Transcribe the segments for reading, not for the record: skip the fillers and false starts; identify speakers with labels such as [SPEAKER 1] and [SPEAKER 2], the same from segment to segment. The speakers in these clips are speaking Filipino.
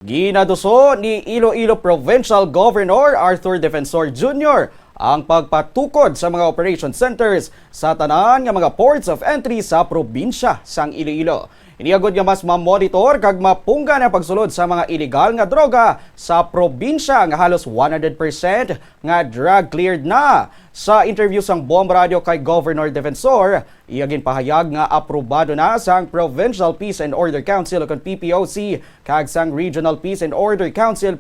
[SPEAKER 1] Ginaduso ni Iloilo Provincial Governor Arthur Defensor Jr. ang pagpatukod sa mga operation centers sa tanan nga mga ports of entry sa probinsya sang Iloilo. Iniagod nga mas mamonitor kag mapungga ang pagsulod sa mga illegal nga droga sa probinsya nga halos 100% nga drug cleared na. Sa interview sang Bomba Radio kay Governor Defensor, iyagin pahayag nga aprobado na sang Provincial Peace and Order Council o PPOC kag sang Regional Peace and Order Council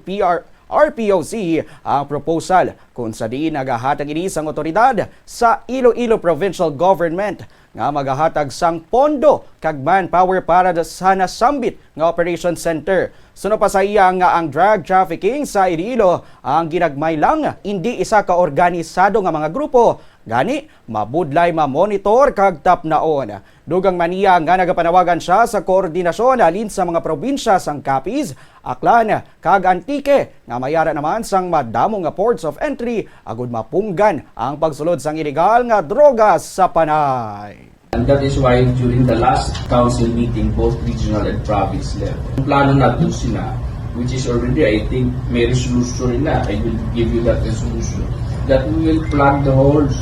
[SPEAKER 1] RPOC ang proposal kung sa diin nagahatag ini sang otoridad sa Iloilo Provincial Government nga magahatag sang pondo kag manpower para sa nasambit nga operation center. Suno pa sa iya nga ang drug trafficking sa Iloilo ang ginagmay lang hindi isa ka organisado nga mga grupo, gani mabudlay mamonitor kag tapnaon. Dugang maniya nga nagapanawagan siya sa koordinasyon alin sa mga probinsya sang Capiz, Aklan kag Antique nga mayara naman sang madamo nga ports of entry agud mapunggan ang pagsulod sang illegal nga droga sa Panay.
[SPEAKER 2] And that is why during the last council meeting, both regional and province level, ang plano natin sila, which is already, I think, may resolution nila. I will give you that resolution. That we will plug the holes.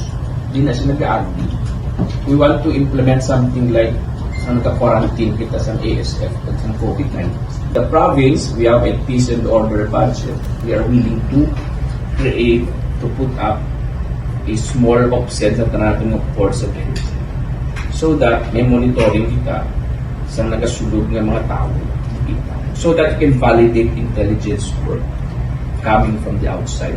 [SPEAKER 2] Di na sila nag-argue. We want to implement something like sa nagka-quarantine kita sa ASF at sa COVID-19. The province, we have a peace and order budget. We are willing to create, to put up a small offset sa natin ng ports of entry, so that may monitoring kita sa nagasulog ng mga tao, so that you can validate intelligence work coming from the outside.